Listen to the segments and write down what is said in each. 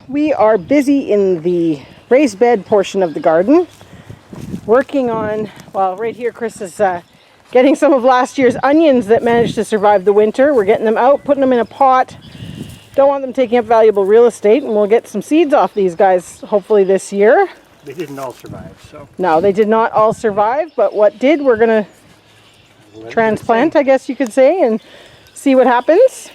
We are busy in the raised bed portion of the garden, working on, well, right here Chris is getting some of last year's onions that managed to survive the winter. We're getting them out, putting them in a pot. Don't want them taking up valuable real estate, and we'll get some seeds off these guys hopefully this year. They didn't all survive, so. No, they did not all survive, but what did, we're going to transplant, I guess you could say, and see what happens.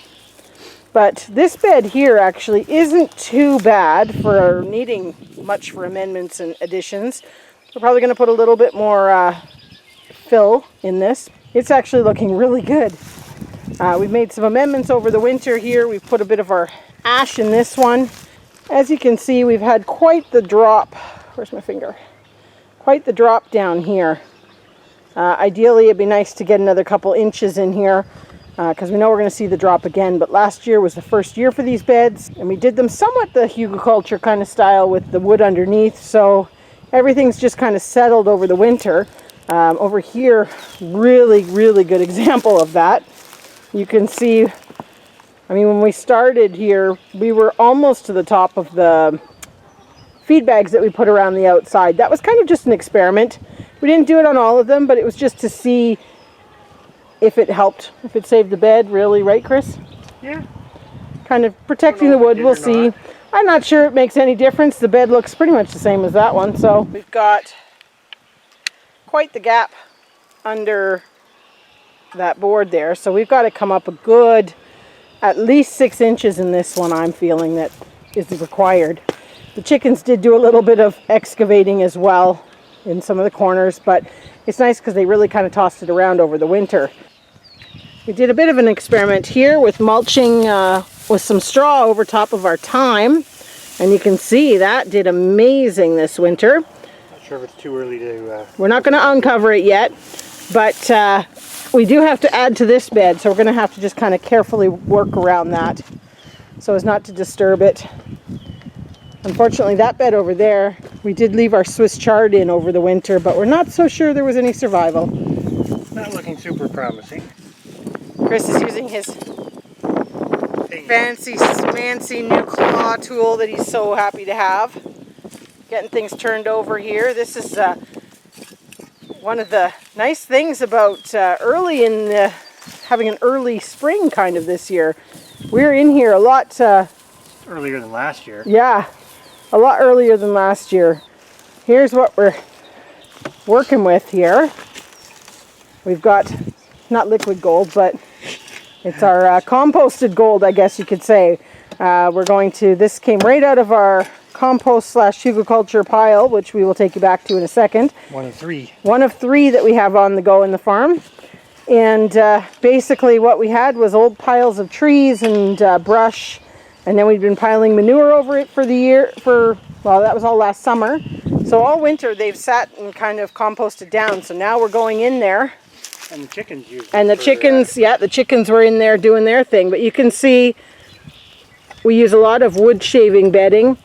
But this bed here actually isn't too bad for needing much for amendments and additions. We're probably going to put a little bit more fill in this. It's actually looking really good. We've made some amendments over the winter here. We've put a bit of our ash in this one. As you can see, we've had quite the drop. Where's my finger? Quite the drop down here. Ideally, it'd be nice to get another couple inches in here because we know we're going to see the drop again. But last year was the first year for these beds, and we did them somewhat the Hickorycroft kind of style with the wood underneath. So everything's just kind of settled over the winter. Over here, really, really good example of that. You can see, I mean, when we started here, we were almost to the top of the feed bags that we put around the outside. That was kind of just an experiment. We didn't do it on all of them, but it was just to see if it helped, if it saved the bed, really, right, Chris? Yeah. Kind of protecting the wood, we'll see. I'm not sure it makes any difference. The bed looks pretty much the same as that one. So we've got quite the gap under that board there, so we've got to come up a good at least 6 inches in this one. I'm feeling that is required. The chickens did do a little bit of excavating as well in some of the corners, but it's nice because they really kind of tossed it around over the winter. We did a bit of an experiment here with mulching with some straw over top of our thyme, and you can see that did amazing this winter. Not sure if it's too early to we're not going to uncover it yet, but we do have to add to this bed, so we're going to have to just kind of carefully work around that so as not to disturb it. Unfortunately, that bed over there, we did leave our Swiss chard in over the winter, but we're not so sure there was any survival. not looking super promising. Chris is using his fancy, smancy new claw tool that he's so happy to have. Getting things turned over here. This is one of the nice things about having an early spring kind of this year. We're in here a lot earlier than last year. Yeah, a lot earlier than last year. Here's what we're working with here. We've got not liquid gold, but it's our composted gold, I guess you could say. This came right out of our compost / hugelculture pile, which we will take you back to in a second. One of three. One of three that we have on the go in the farm. And basically what we had was old piles of trees and brush, and then we'd been piling manure over it for the year, well, that was all last summer. So all winter they've sat and kind of composted down. So now we're going in there. And the chickens use it. And the chickens, yeah, the chickens were in there doing their thing. But you can see we use a lot of wood shaving bedding.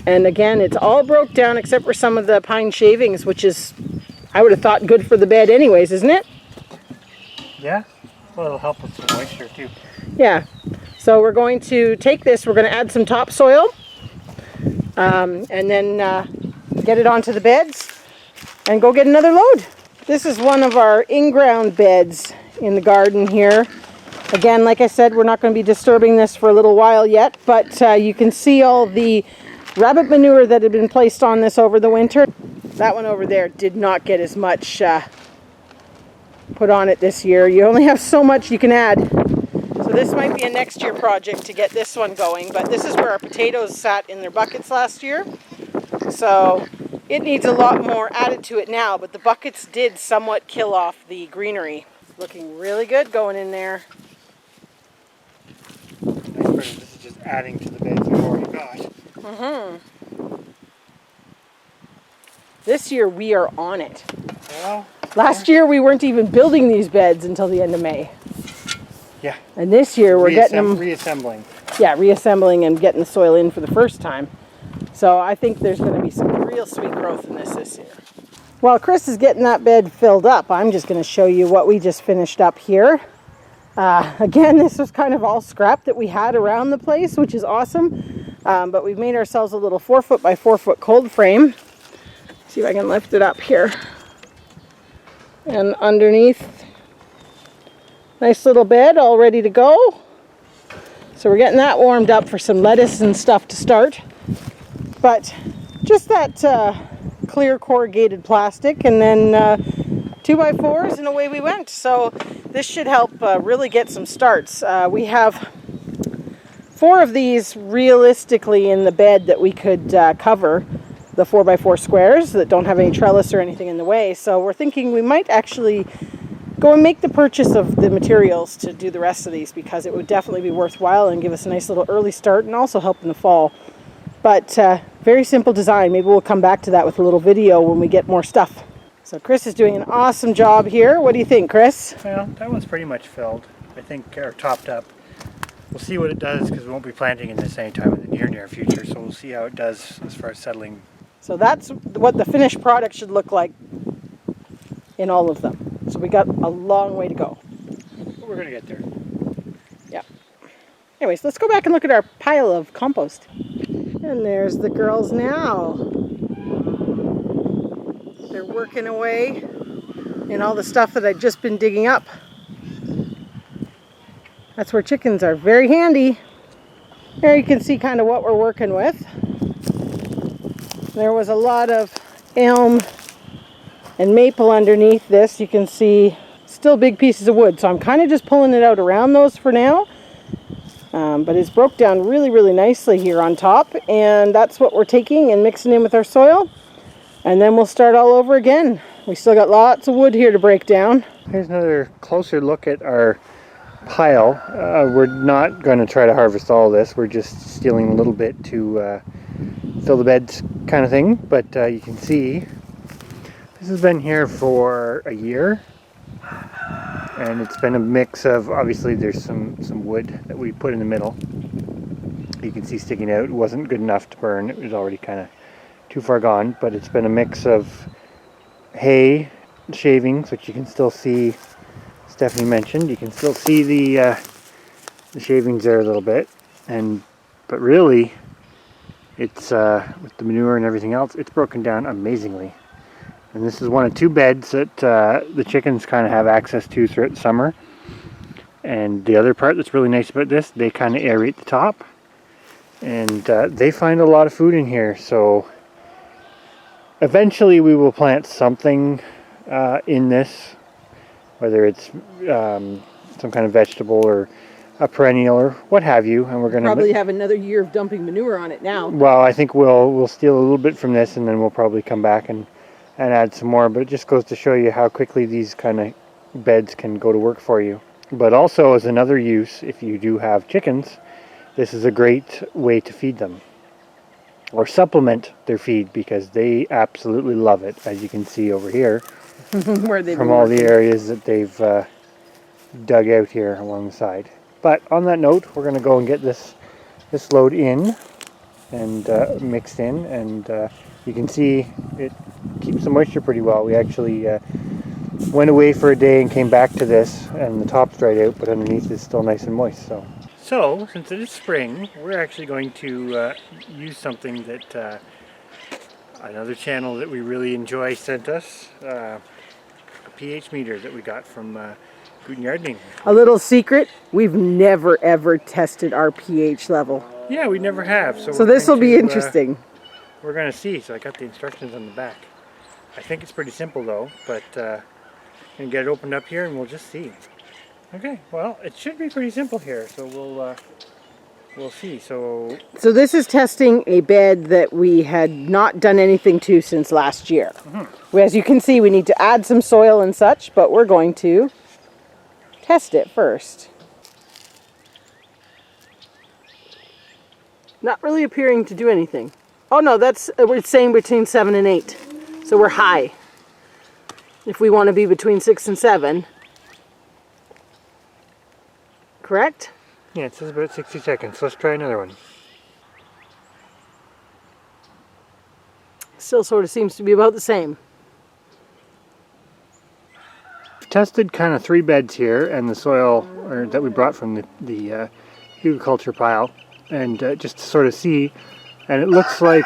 And again, it's all broke down except for some of the pine shavings, which is, I would have thought, good for the bed anyways, isn't it? Yeah. Well, it'll help with some moisture too. Yeah. So we're going to take this, we're going to add some topsoil, and then get it onto the beds and go get another load. This is one of our in-ground beds in the garden here. Again, like I said, we're not going to be disturbing this for a little while yet, but you can see all the rabbit manure that had been placed on this over the winter. That one over there did not get as much put on it this year. You only have so much you can add. So this might be a next year project to get this one going, but this is where our potatoes sat in their buckets last year. So it needs a lot more added to it now, but the buckets did somewhat kill off the greenery. Looking really good going in there. This is just adding to the beds we've already got. This year we are on it. Well, last year we weren't even building these beds until the end of May. Yeah. And this year we're getting them... Reassembling. Yeah, reassembling and getting the soil in for the first time. So I think there's going to be some real sweet growth in this year. While Chris is getting that bed filled up, I'm just going to show you what we just finished up here. Again, this was kind of all scrap that we had around the place, which is awesome. But we've made ourselves a little 4 foot by 4 foot cold frame. See if I can lift it up here. And underneath, nice little bed all ready to go. So we're getting that warmed up for some lettuce and stuff to start. But just that clear corrugated plastic, and then 2x4s, and away we went. So this should help really get some starts. We have 4 of these realistically in the bed that we could cover the 4x4 squares that don't have any trellis or anything in the way. So we're thinking we might actually go and make the purchase of the materials to do the rest of these, because it would definitely be worthwhile and give us a nice little early start and also help in the fall. But very simple design. Maybe we'll come back to that with a little video when we get more stuff. So Chris is doing an awesome job here. What do you think, Chris? Well, that one's pretty much filled, I think, or topped up. We'll see what it does, because we won't be planting in this anytime in the near future, so we'll see how it does as far as settling. So that's what the finished product should look like in all of them. So we got a long way to go. But we're going to get there. Yeah. Anyways, let's go back and look at our pile of compost. And there's the girls now. They're working away in all the stuff that I've just been digging up. That's where chickens are very handy. There you can see kind of what we're working with. There was a lot of elm and maple underneath this. You can see still big pieces of wood. So I'm kind of just pulling it out around those for now. But it's broke down really, really nicely here on top. And that's what we're taking and mixing in with our soil. And then we'll start all over again. We still got lots of wood here to break down. Here's another closer look at our pile. We're not going to try to harvest all this. We're just stealing a little bit to fill the beds kind of thing. But you can see this has been here for a year. And it's been a mix of, obviously there's some wood that we put in the middle. You can see sticking out. It wasn't good enough to burn. It was already kind of too far gone. But it's been a mix of hay, shavings, which you can still see. Stephanie mentioned you can still see the shavings there a little bit, but really it's with the manure and everything else, it's broken down amazingly. And this is one of 2 beds that the chickens kind of have access to throughout the summer. And the other part that's really nice about this, they kind of aerate the top, and they find a lot of food in here. So eventually we will plant something in this, whether it's some kind of vegetable or a perennial or what have you, and we're going to probably have another year of dumping manure on it now. Well, I think we'll steal a little bit from this, and then we'll probably come back and add some more. But it just goes to show you how quickly these kind of beds can go to work for you. But also, as another use, if you do have chickens, this is a great way to feed them or supplement their feed, because they absolutely love it, as you can see over here. Where they've from all the areas that they've dug out here along the side. But on that note, we're going to go and get this load in and mixed in, and you can see it keeps the moisture pretty well. We actually went away for a day and came back to this, and the top's dried out, but underneath is still nice and moist. So since it is spring, we're actually going to use something that another channel that we really enjoy sent us. pH meter that we got from Good Gardening. A little secret, we've never ever tested our pH level. Yeah, we never have. So this will be interesting. We're going to see. So I got the instructions on the back. I think it's pretty simple though, but I'm going to get it opened up here and we'll just see. Okay, well, it should be pretty simple here, so we'll see. So this is testing a bed that we had not done anything to since last year. Mm-hmm. As you can see, we need to add some soil and such, but we're going to test it first. Not really appearing to do anything. Oh no, we're saying between 7 and 8. So we're high. If we want to be between 6 and 7. Correct? Yeah, it says about 60 seconds. Let's try another one. Still sort of seems to be about the same. We've tested kind of 3 beds here, and the soil that we brought from the agriculture pile. and just to sort of see. And it looks like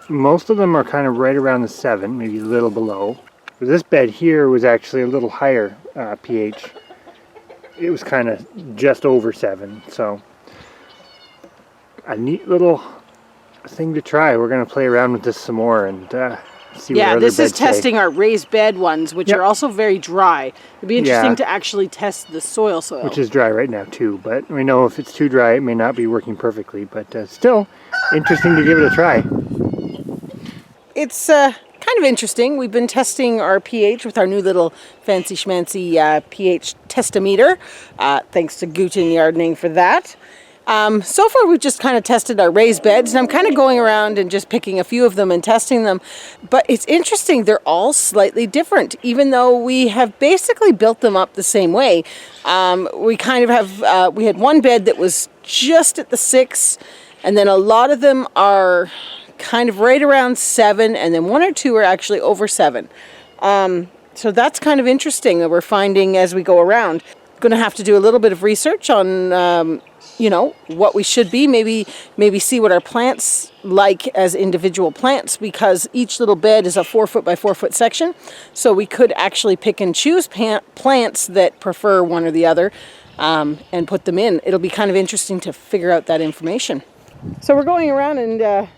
most of them are kind of right around the 7, maybe a little below. This bed here was actually a little higher pH. It was kind of just over 7, so a neat little thing to try. We're going to play around with this some more and see what other beds say. Yeah, this is testing our raised bed ones, which are also very dry. It'd be interesting to actually test the soil. Which is dry right now too, but we know if it's too dry it may not be working perfectly, but still interesting to give it a try. It's kind of interesting. We've been testing our pH with our new little fancy schmancy pH testometer. Thanks to Guten Gardening for that. So far we've just kind of tested our raised beds, and I'm kind of going around and just picking a few of them and testing them. But it's interesting, they're all slightly different, even though we have basically built them up the same way. We kind of have, we had one bed that was just at the 6, and then a lot of them are kind of right around 7, and then 1 or 2 are actually over 7. So that's kind of interesting that we're finding as we go around. Going to have to do a little bit of research on you know, what we should be, maybe see what our plants like as individual plants, because each little bed is a 4 foot by 4 foot section, so we could actually pick and choose plants that prefer one or the other and put them in. It'll be kind of interesting to figure out that information. So we're going around and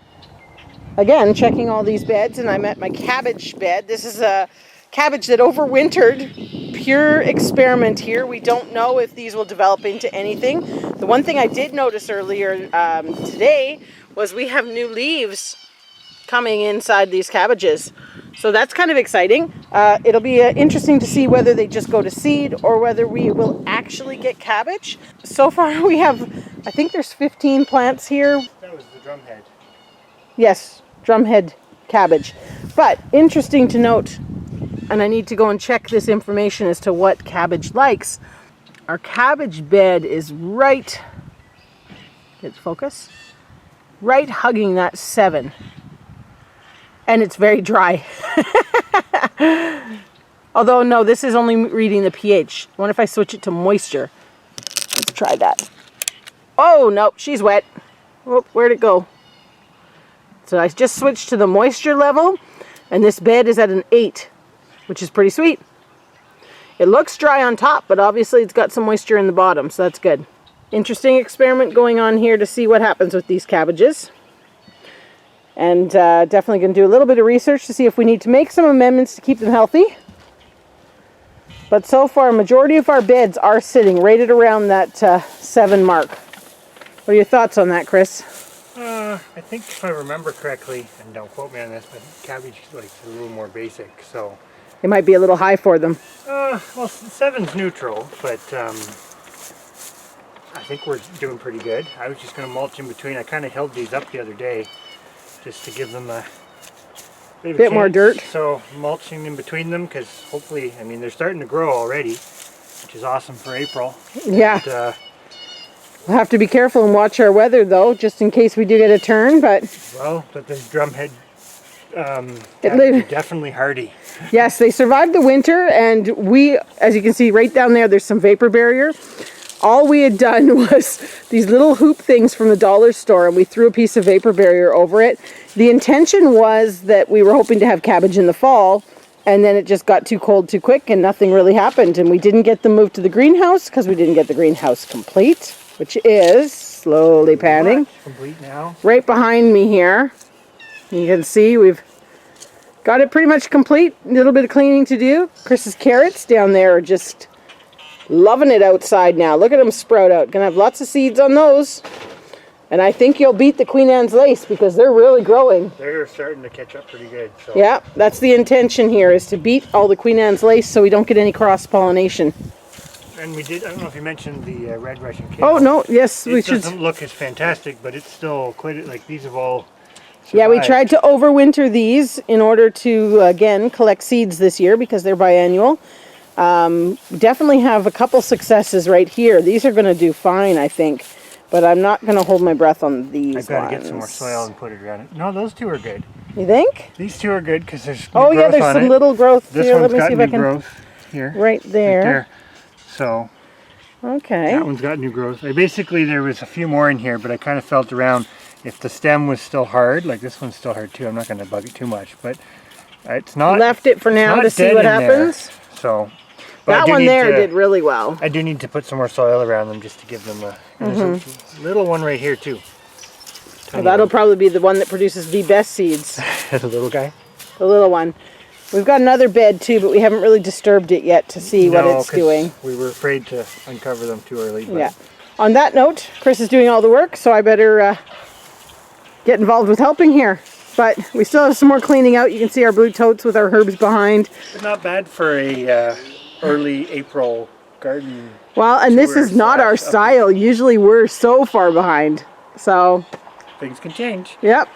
again checking all these beds, and I'm at my cabbage bed. This is a cabbage that overwintered. Pure experiment here. We don't know if these will develop into anything. The one thing I did notice earlier today was we have new leaves coming inside these cabbages. So that's kind of exciting. It'll be interesting to see whether they just go to seed or whether we will actually get cabbage. So far we have, I think there's 15 plants here. That was the drumhead. Yes, drumhead cabbage. But interesting to note, and I need to go and check this information as to what cabbage likes. Our cabbage bed is right, get focus, right hugging that 7. And it's very dry. Although, no, this is only reading the pH. I wonder if I switch it to moisture. Let's try that. Oh, no, she's wet. Oh, where'd it go? So I just switched to the moisture level, and this bed is at an 8. Which is pretty sweet. It looks dry on top, but obviously it's got some moisture in the bottom, so that's good. Interesting experiment going on here to see what happens with these cabbages. And definitely going to do a little bit of research to see if we need to make some amendments to keep them healthy. But so far, a majority of our beds are sitting right at around that 7 mark. What are your thoughts on that, Chris? I think if I remember correctly, and don't quote me on this, but cabbage likes a little more basic, so... It might be a little high for them. Well, 7's neutral, but I think we're doing pretty good. I was just going to mulch in between. I kind of held these up the other day just to give them a bit more dirt. So mulching in between them, because hopefully, I mean, they're starting to grow already, which is awesome for April. Yeah. And, we'll have to be careful and watch our weather, though, just in case we do get a turn. But this drumhead they're definitely hardy. Yes, they survived the winter, and we, as you can see right down there, there's some vapor barrier. All we had done was these little hoop things from the dollar store, and we threw a piece of vapor barrier over it. The intention was that we were hoping to have cabbage in the fall, and then it just got too cold too quick and nothing really happened, and we didn't get them moved to the greenhouse because we didn't get the greenhouse complete, which is slowly panning. Complete now. Right behind me here. You can see we've got it pretty much complete. A little bit of cleaning to do. Chris's carrots down there are just loving it outside now. Look at them sprout out. Gonna have lots of seeds on those. And I think you'll beat the Queen Anne's lace because they're really growing. They're starting to catch up pretty good. So. Yeah, that's the intention here, is to beat all the Queen Anne's lace so we don't get any cross-pollination. And we did, I don't know if you mentioned the red Russian kale. Oh, no, yes, we should. It doesn't look as fantastic, but it's still quite, like these have all survived. Yeah, we tried to overwinter these in order to, again, collect seeds this year because they're biannual. Definitely have a couple successes right here. These are going to do fine, I think. But I'm not going to hold my breath on these I've got to get some more soil and put it around it. No, those two are good. You think? These two are good because there's new growth there's some little growth this here. one's Let me see if I can. growth here. Right there. So. Okay. That one's got new growth. Basically, there was a few more in here, but I kind of felt around if the stem was still hard. Like this one's still hard too. I'm not going to bug it too much, but it's not. Left it for now to see what happens. So. But that one there did really well. I do need to put some more soil around them just to give them a. There's a little one right here too. Well, that'll probably be the one that produces the best seeds. The little guy? The little one. We've got another bed too, but we haven't really disturbed it yet to see what it's doing. We were afraid to uncover them too early. But. Yeah. On that note, Chris is doing all the work, so I better get involved with helping here. But we still have some more cleaning out. You can see our blue totes with our herbs behind. It's not bad for a early April garden. Well, and this is not our style. Usually we're so far behind. So things can change. Yep.